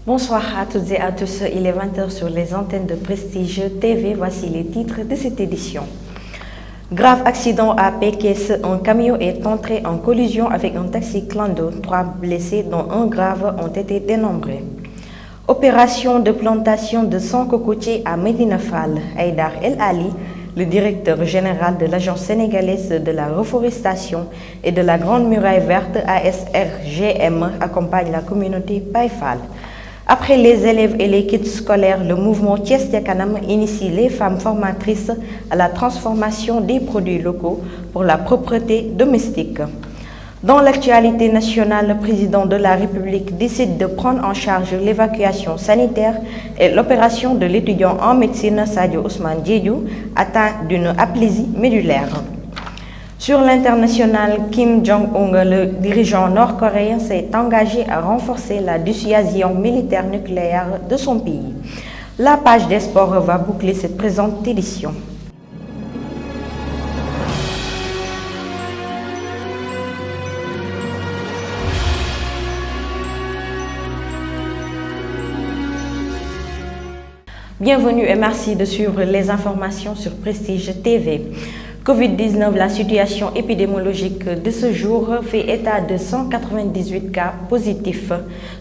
Bonsoir à toutes et à tous, il est 20h sur les antennes de Prestige TV, voici les titres de cette édition. Grave accident à Pékesse, un camion est entré en collision avec un taxi clando, 3 blessés dont un grave ont été dénombrés. Opération de plantation de 100 cocotiers à Medina Fall, Haïdar El Ali, le directeur général de l'Agence sénégalaise de la reforestation et de la Grande Muraille Verte ASRGM accompagne la communauté Païfal. Après les élèves et les kits scolaires, le mouvement Thiès Yakanam initie les femmes formatrices à la transformation des produits locaux pour la propreté domestique. Dans l'actualité nationale, le président de la République décide de prendre en charge l'évacuation sanitaire et l'opération de l'étudiant en médecine Sadio Ousmane Diédhiou atteint d'une aplésie médulaire. Sur l'international, Kim Jong-un, le dirigeant nord-coréen, s'est engagé à renforcer la dissuasion militaire nucléaire de son pays. La page des sports va boucler cette présente édition. Bienvenue et merci de suivre les informations sur Prestige TV. Covid-19, la situation épidémiologique de ce jour fait état de 198 cas positifs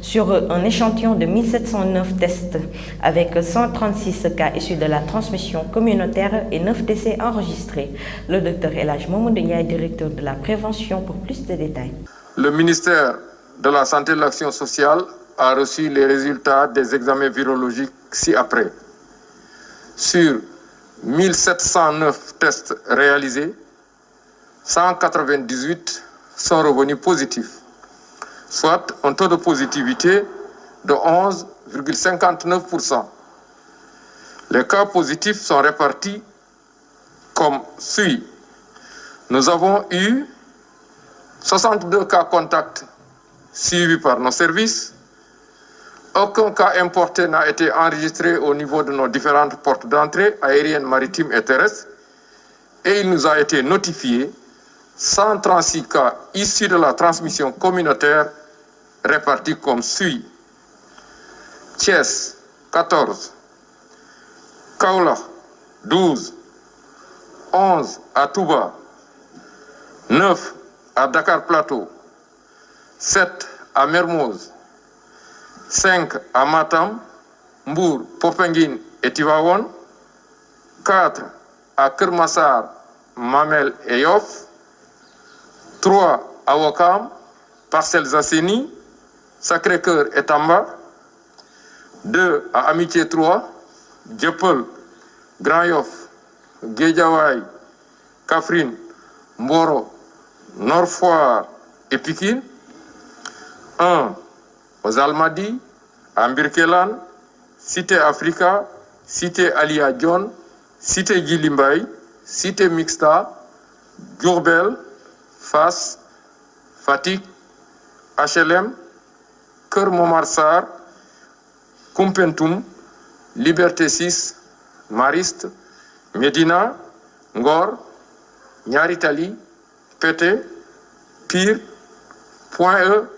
sur un échantillon de 1709 tests, avec 136 cas issus de la transmission communautaire et 9 décès enregistrés. Le docteur El Hadj Mamadou Ndiaye, directeur de la prévention, pour plus de détails. Le ministère de la Santé et de l'Action sociale a reçu les résultats des examens virologiques ci-après. Sur 1709 tests réalisés, 198 sont revenus positifs, soit un taux de positivité de 11,59%. Les cas positifs sont répartis comme suit. Nous avons eu 62 cas contacts suivis par nos services. Aucun cas importé n'a été enregistré au niveau de nos différentes portes d'entrée aériennes, maritimes et terrestres. Et il nous a été notifié 136 cas issus de la transmission communautaire répartis comme suit. Thiès, 14. Kaolack, 12. 11 à Touba. 9 à Dakar Plateau. 7 à Mermoz. 5 à Matam, Mbour, Popenguine et Tivaouane, 4 à Keur Massar, Mamel et Yoff, 3 à Ouakam, Parcelles Assainies, Sacré-Cœur et Tamba, 2 à Amitié 3, Dieuppeul, Grand Yoff, Guédiawaye, Kaffrine, Mboro, Nord Foire et Pikine, 1 aux Almadies, à Birkelane, Cité Africa, Cité Alia Dione, Cité Djilimbay, Cité Mixta, Diourbel, Fass, Fatick, HLM, Keur Momar Sarr, Koumpentoum, Liberté 6, Mariste, Médina, Ngor, Niary Tally, Pété, Pire, Point E,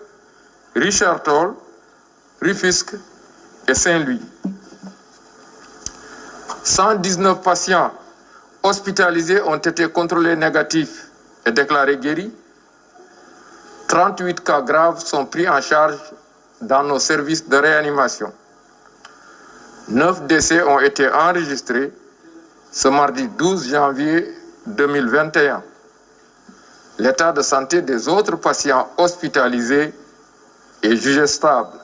Richard Toll, Rufisque et Saint-Louis. 119 patients hospitalisés ont été contrôlés négatifs et déclarés guéris. 38 cas graves sont pris en charge dans nos services de réanimation. 9 décès ont été enregistrés ce mardi 12 janvier 2021. L'état de santé des autres patients hospitalisés est jugé stable.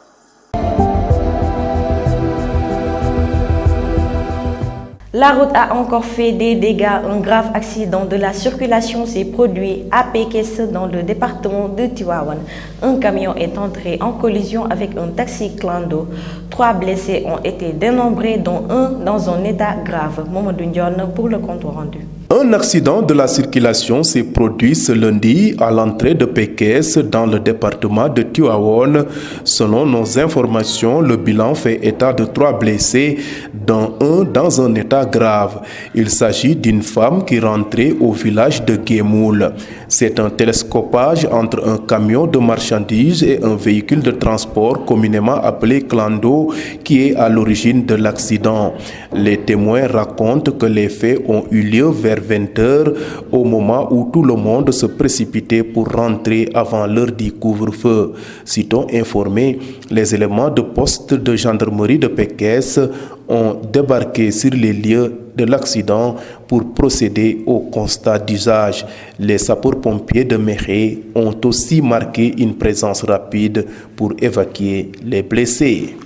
La route a encore fait des dégâts. Un grave accident de la circulation s'est produit à Pékesse dans le département de Tivaouane. Un camion est entré en collision avec un taxi clando. 3 blessés ont été dénombrés, dont un dans un état grave. Mamadou Ndione pour le compte rendu. Un accident de la circulation s'est produit ce lundi à l'entrée de Pekes dans le département de Tivaouane. Selon nos informations, le bilan fait état de 3 blessés, dont un dans un état grave. Il s'agit d'une femme qui rentrait au village de Guémoul. C'est un télescopage entre un camion de marchandises et un véhicule de transport communément appelé clando qui est à l'origine de l'accident. Les témoins racontent que les faits ont eu lieu vers 20h au moment où tout le monde se précipitait pour rentrer avant l'heure du couvre-feu. Sitôt informés, les éléments de poste de gendarmerie de Pekes ont débarqué sur les lieux de l'accident pour procéder au constat d'usage. Les sapeurs-pompiers de Mékhé ont aussi marqué une présence rapide pour évacuer les blessés.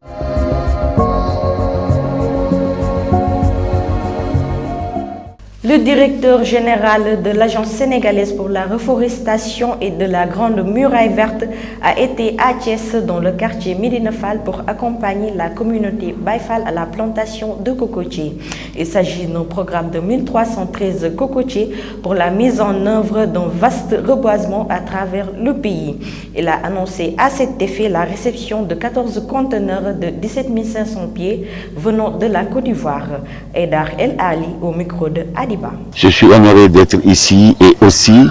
Le directeur général de l'Agence sénégalaise pour la reforestation et de la Grande Muraille Verte a été à Thiès dans le quartier Médina Fall pour accompagner la communauté Baye Fall à la plantation de cocotiers. Il s'agit d'un programme de 1313 cocotiers pour la mise en œuvre d'un vaste reboisement à travers le pays. Il a annoncé à cet effet la réception de 14 conteneurs de 17 500 pieds venant de la Côte d'Ivoire. Aïdar El Ali au micro de Adiba. Je suis honoré d'être ici et aussi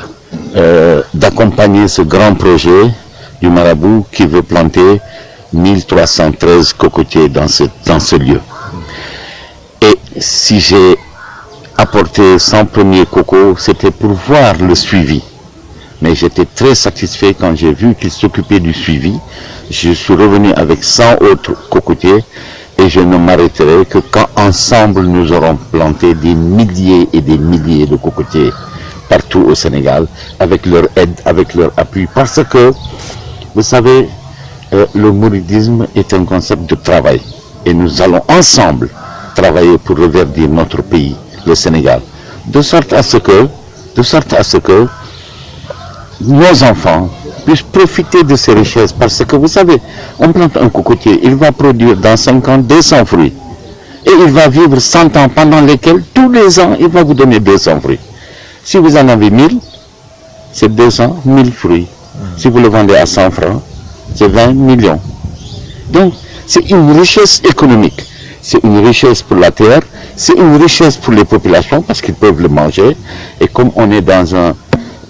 d'accompagner ce grand projet du marabout qui veut planter 1313 cocotiers dans ce lieu. Et si j'ai apporté 100 premiers cocos, c'était pour voir le suivi. Mais j'étais très satisfait quand j'ai vu qu'il s'occupait du suivi. Je suis revenu avec 100 autres cocotiers. Et je ne m'arrêterai que quand ensemble nous aurons planté des milliers et des milliers de cocotiers partout au Sénégal, avec leur aide, avec leur appui. Parce que, vous savez, le mouridisme est un concept de travail. Et nous allons ensemble travailler pour reverdir notre pays, le Sénégal. De sorte à ce que nos enfants puissent profiter de ces richesses, parce que vous savez, on plante un cocotier, il va produire dans 5 ans 200 fruits. Et il va vivre 100 ans pendant lesquels, tous les ans, il va vous donner 200 fruits. Si vous en avez 1000, c'est 200, 1000 fruits. Si vous le vendez à 100 francs, c'est 20 millions. Donc, c'est une richesse économique. C'est une richesse pour la terre, c'est une richesse pour les populations, parce qu'ils peuvent le manger. Et comme on est dans un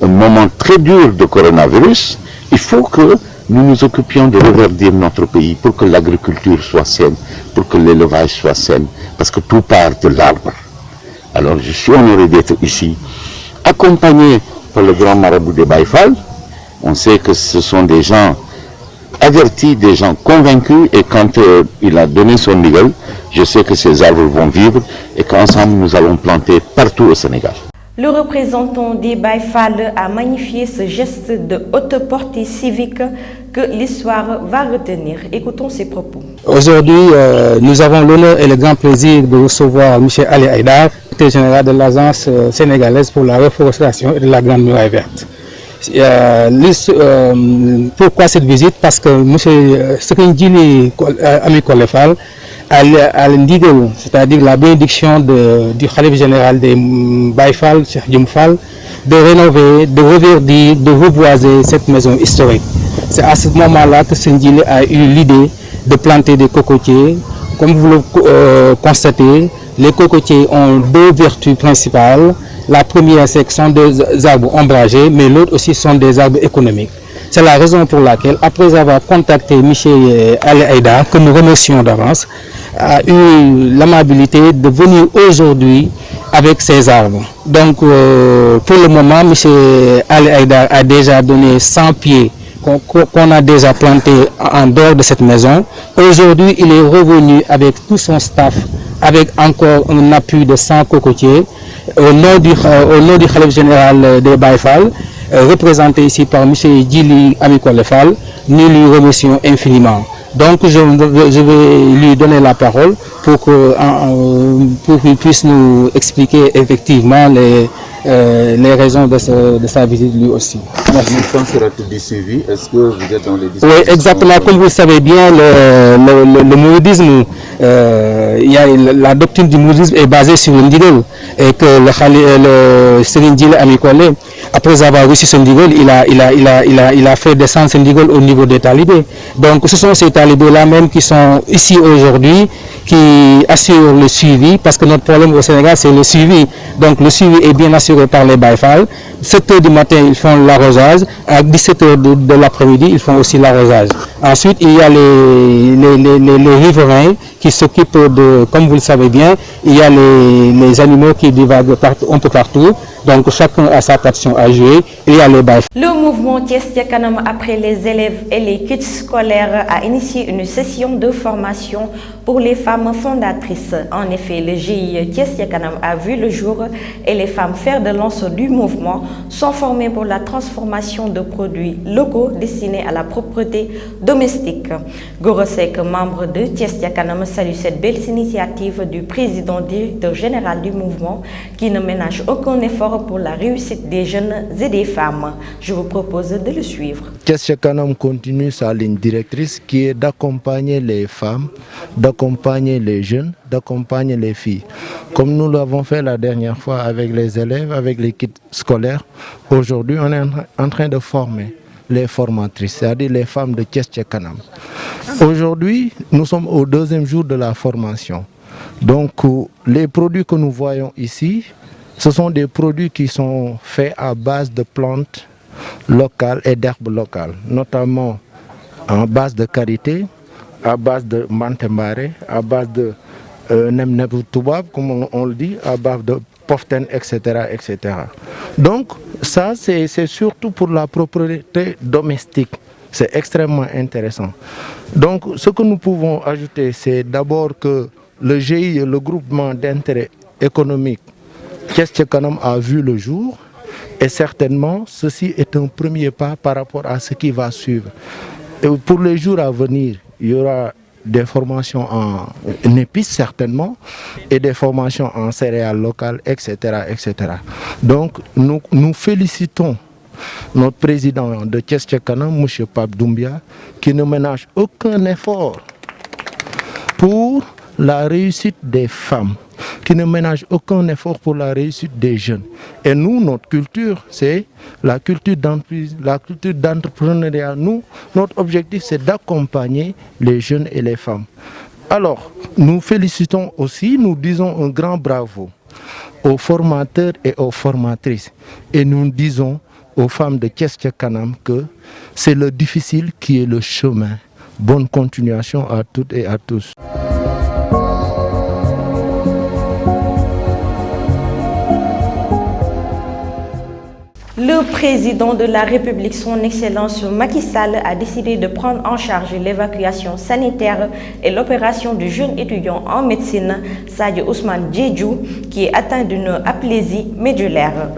moment très dur de coronavirus, il faut que nous nous occupions de reverdir notre pays pour que l'agriculture soit saine, pour que l'élevage soit sain, parce que tout part de l'arbre. Alors je suis honoré d'être ici, accompagné par le grand marabout de Baye Fall. On sait que ce sont des gens avertis, des gens convaincus, et quand il a donné son niveau, je sais que ces arbres vont vivre et qu'ensemble nous allons planter partout au Sénégal. Le représentant des Baye Fall a magnifié ce geste de haute portée civique que l'histoire va retenir. Écoutons ses propos. Aujourd'hui, nous avons l'honneur et le grand plaisir de recevoir M. Ali Aïdar, directeur général de l'Agence sénégalaise pour la reforestation et de la Grande Muraille Verte. Pourquoi cette visite? Parce que M. Sekindjili Ami Kolefal à l'indiqué, c'est-à-dire la bénédiction du Khalif général des Baye Fall, Cheikh Dioum Fall, de rénover, de reverdir, de reboiser cette maison historique. C'est à ce moment-là que Sekindjili a eu l'idée de planter des cocotiers. Comme vous le constatez, les cocotiers ont 2 vertus principales. La première, c'est que ce sont des arbres ombragés, mais l'autre aussi sont des arbres économiques. C'est la raison pour laquelle, après avoir contacté M. Ali Aïdar, que nous remercions d'avance, a eu l'amabilité de venir aujourd'hui avec ces arbres. Donc, pour le moment, M. Ali Aïdar a déjà donné 100 pieds qu'on a déjà plantés en dehors de cette maison. Aujourd'hui, il est revenu avec tout son staff, avec encore un appui de 100 cocotiers, au nom du Khalif général de Baye Fall, représenté ici par M. Djili Ami Kolefal. Nous lui remercions infiniment. Donc je vais lui donner la parole pour qu'il puisse nous expliquer effectivement les raisons de sa visite lui aussi. Merci. Quand sera-t-il du suivi? Est-ce que vous êtes dans les discussions? Oui, exactement. Comme vous le savez bien, le mouridisme, la doctrine du mouridisme est basée sur le ndigol, et que le Serigne Djily Ami Collé, après avoir reçu ce ndigol, il a fait descendre ce ndigol au niveau des talibés. Donc ce sont ces talibés-là même qui sont ici aujourd'hui, qui assurent le suivi, parce que notre problème au Sénégal, c'est le suivi. Donc le suivi est bien assuré par les Baye Fall. 7 h du matin, ils font l'arrosage. À 17 h de l'après-midi, ils font aussi l'arrosage. Ensuite, il y a les riverains qui s'occupent de, comme vous le savez bien, il y a les animaux qui divaguent un peu partout. Donc chacun a sa partition à jouer. Il y a les Baye Fall. Le mouvement Thiès Ca Kanam, après les élèves et les kits scolaires, a initié une session de formation pour les femmes fondatrices. En effet, le GIE Thiès Ca Kanam a vu le jour et les femmes fer de lance du mouvement sont formées pour la transformation de produits locaux destinés à la propreté domestique. Gorosek, membre de Thiès Ca Kanam, salue cette belle initiative du président directeur général du mouvement qui ne ménage aucun effort pour la réussite des jeunes et des femmes. Je vous propose de le suivre. Thiès Ca Kanam continue sa ligne directrice qui est d'accompagner les femmes, d'accompagner les jeunes, d'accompagner les filles. Comme nous l'avons fait la dernière fois avec les élèves, avec les kits scolaires, aujourd'hui on est en train de former les formatrices, c'est-à-dire les femmes de Thiès Ca Kanam. Aujourd'hui, nous sommes au 2e jour de la formation. Donc les produits que nous voyons ici, ce sont des produits qui sont faits à base de plantes locales et d'herbes locales, notamment en base de karité, à base de mantembare, à base de nem toubab, comme on le dit, à base de poften, etc., etc. Donc ça, c'est surtout pour la propreté domestique. C'est extrêmement intéressant. Donc ce que nous pouvons ajouter, c'est d'abord que le GIE, le groupement d'intérêt économique Thiès Ca Kanam, a vu le jour, et certainement ceci est un premier pas par rapport à ce qui va suivre. Et pour les jours à venir, il y aura des formations en épices certainement et des formations en céréales locales, etc., etc. Donc nous félicitons notre président de Thiès Ca Kanam, M. Pape Doumbia, qui ne ménage aucun effort pour la réussite des femmes, qui ne ménage aucun effort pour la réussite des jeunes. Et nous, notre culture, c'est la culture d'entrepreneuriat. Nous, notre objectif, c'est d'accompagner les jeunes et les femmes. Alors, nous félicitons aussi, nous disons un grand bravo aux formateurs et aux formatrices. Et nous disons aux femmes de Thiès Ca Kanam que c'est le difficile qui est le chemin. Bonne continuation à toutes et à tous. Le président de la République, son Excellence Macky Sall, a décidé de prendre en charge l'évacuation sanitaire et l'opération du jeune étudiant en médecine, Sadio Ousmane Diédhiou, qui est atteint d'une aplésie médulaire.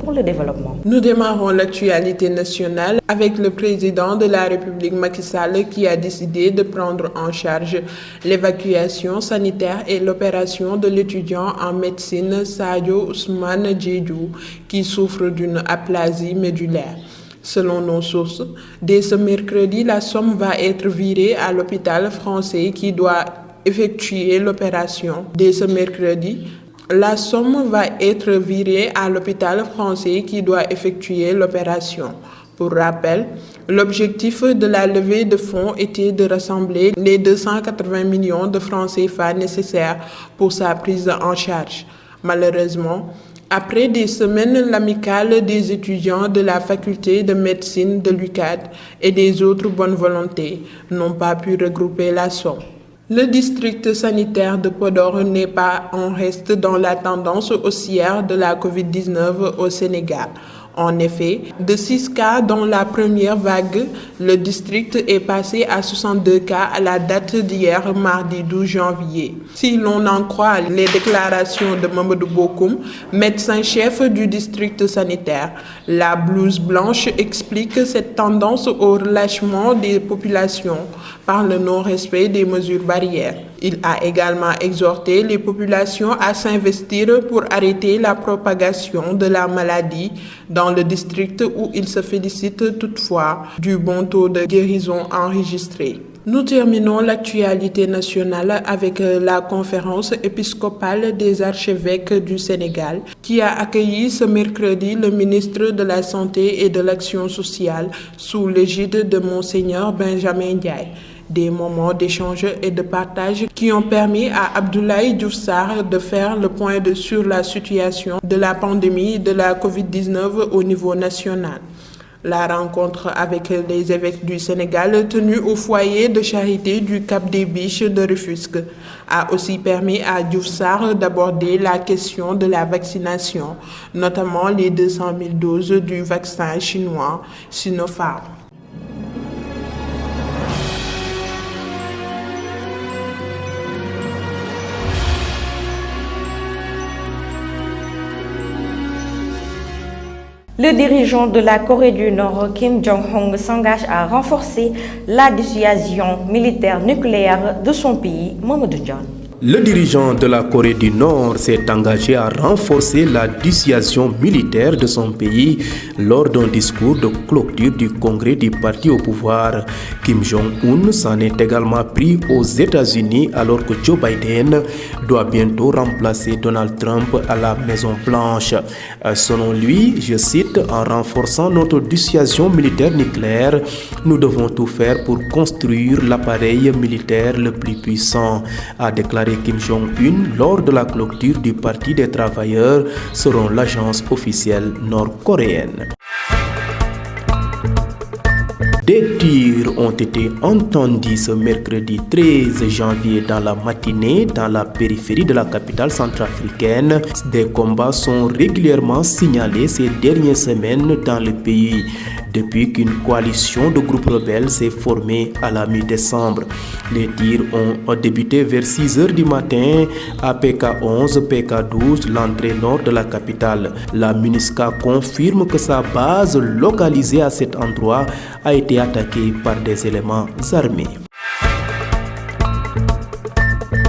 Pour le développement. Nous démarrons l'actualité nationale avec le président de la République, Macky Sall, qui a décidé de prendre en charge l'évacuation sanitaire et l'opération de l'étudiant en médecine, Sadio Ousmane Diédhiou, qui souffre d'une aplasie médulaire. Selon nos sources, dès ce mercredi, la somme va être virée à l'hôpital français qui doit effectuer l'opération. Dès ce mercredi, la somme va être virée à l'hôpital français qui doit effectuer l'opération. Pour rappel, l'objectif de la levée de fonds était de rassembler les 280 millions de francs CFA nécessaires pour sa prise en charge. Malheureusement, après des semaines, l'amicale des étudiants de la faculté de médecine de l'UCAD et des autres bonnes volontés n'ont pas pu regrouper la somme. Le district sanitaire de Podor n'est pas en reste dans la tendance haussière de la COVID-19 au Sénégal. En effet, de 6 cas dans la première vague, le district est passé à 62 cas à la date d'hier, mardi 12 janvier. Si l'on en croit les déclarations de Mamadou Bokoum, médecin-chef du district sanitaire, la blouse blanche explique cette tendance au relâchement des populations par le non-respect des mesures barrières. Il a également exhorté les populations à s'investir pour arrêter la propagation de la maladie dans le district où il se félicite toutefois du bon taux de guérison enregistré. Nous terminons l'actualité nationale avec la conférence épiscopale des archevêques du Sénégal qui a accueilli ce mercredi le ministre de la Santé et de l'Action sociale sous l'égide de Monseigneur Benjamin Ndiaye. Des moments d'échange et de partage qui ont permis à Abdoulaye Diouf Sarr de faire le point sur la situation de la pandémie de la COVID-19 au niveau national. La rencontre avec les évêques du Sénégal tenue au foyer de charité du Cap des Biches de Rufisque a aussi permis à Diouf Sarr d'aborder la question de la vaccination, notamment les 200 000 doses du vaccin chinois Sinopharm. Le dirigeant de la Corée du Nord, Kim Jong-un, s'engage à renforcer la dissuasion militaire nucléaire de son pays, Mamadou Dione. Le dirigeant de la Corée du Nord s'est engagé à renforcer la dissuasion militaire de son pays lors d'un discours de clôture du congrès du parti au pouvoir. Kim Jong-un s'en est également pris aux États-Unis alors que Joe Biden doit bientôt remplacer Donald Trump à la Maison-Blanche. Selon lui, je cite, « En renforçant notre dissuasion militaire nucléaire, nous devons tout faire pour construire l'appareil militaire le plus puissant », a déclaré Kim Jong-un lors de la clôture du Parti des travailleurs selon l'agence officielle nord-coréenne. Des tirs ont été entendus ce mercredi 13 janvier dans la matinée dans la périphérie de la capitale centrafricaine. Des combats sont régulièrement signalés ces dernières semaines dans le pays depuis qu'une coalition de groupes rebelles s'est formée à la mi-décembre. Les tirs ont débuté vers 6 h du matin à PK11, PK12, l'entrée nord de la capitale. La MINUSCA confirme que sa base localisée à cet endroit a été attaquée par des éléments armés.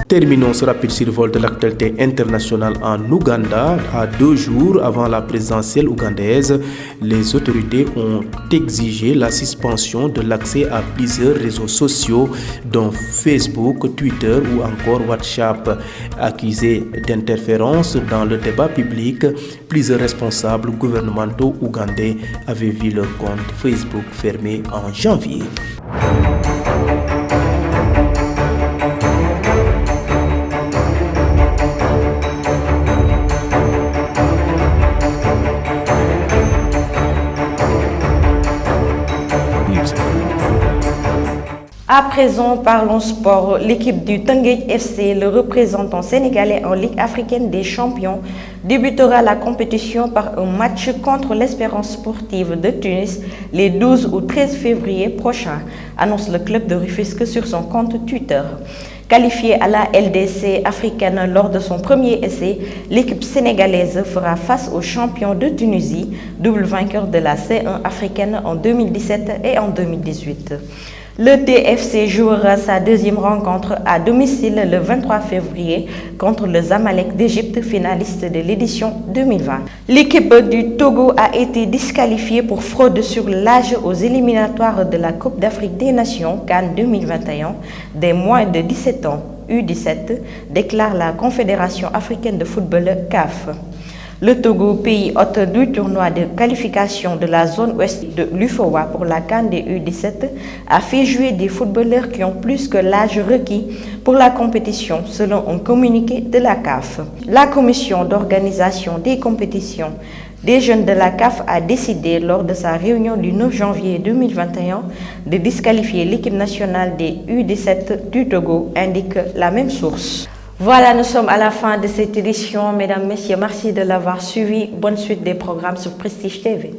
Terminons ce rapide survol de l'actualité internationale en Ouganda. À 2 jours avant la présidentielle ougandaise, les autorités ont exigé la suspension de l'accès à plusieurs réseaux sociaux, dont Facebook, Twitter ou encore WhatsApp. Accusés d'interférence dans le débat public, plusieurs responsables gouvernementaux ougandais avaient vu leur compte Facebook fermé en janvier. À présent, parlons sport. L'équipe du Teungueth FC, le représentant sénégalais en Ligue africaine des champions, débutera la compétition par un match contre l'Espérance sportive de Tunis les 12 ou 13 février prochains, annonce le club de Rufisque sur son compte Twitter. Qualifiée à la LDC africaine lors de son premier essai, l'équipe sénégalaise fera face aux champions de Tunisie, double vainqueur de la C1 africaine en 2017 et en 2018. Le TFC jouera sa deuxième rencontre à domicile le 23 février contre le Zamalek d'Égypte, finaliste de l'édition 2020. L'équipe du Togo a été disqualifiée pour fraude sur l'âge aux éliminatoires de la Coupe d'Afrique des Nations CAN 2021 des moins de 17 ans, U17, déclare la Confédération africaine de football CAF. Le Togo, pays hôte du tournoi de qualification de la zone ouest de l'UFOA pour la CAN des U17, a fait jouer des footballeurs qui ont plus que l'âge requis pour la compétition, selon un communiqué de la CAF. La commission d'organisation des compétitions des jeunes de la CAF a décidé lors de sa réunion du 9 janvier 2021 de disqualifier l'équipe nationale des U17 du Togo, indique la même source. Voilà, nous sommes à la fin de cette édition. Mesdames, Messieurs, merci de l'avoir suivi. Bonne suite des programmes sur Prestige TV.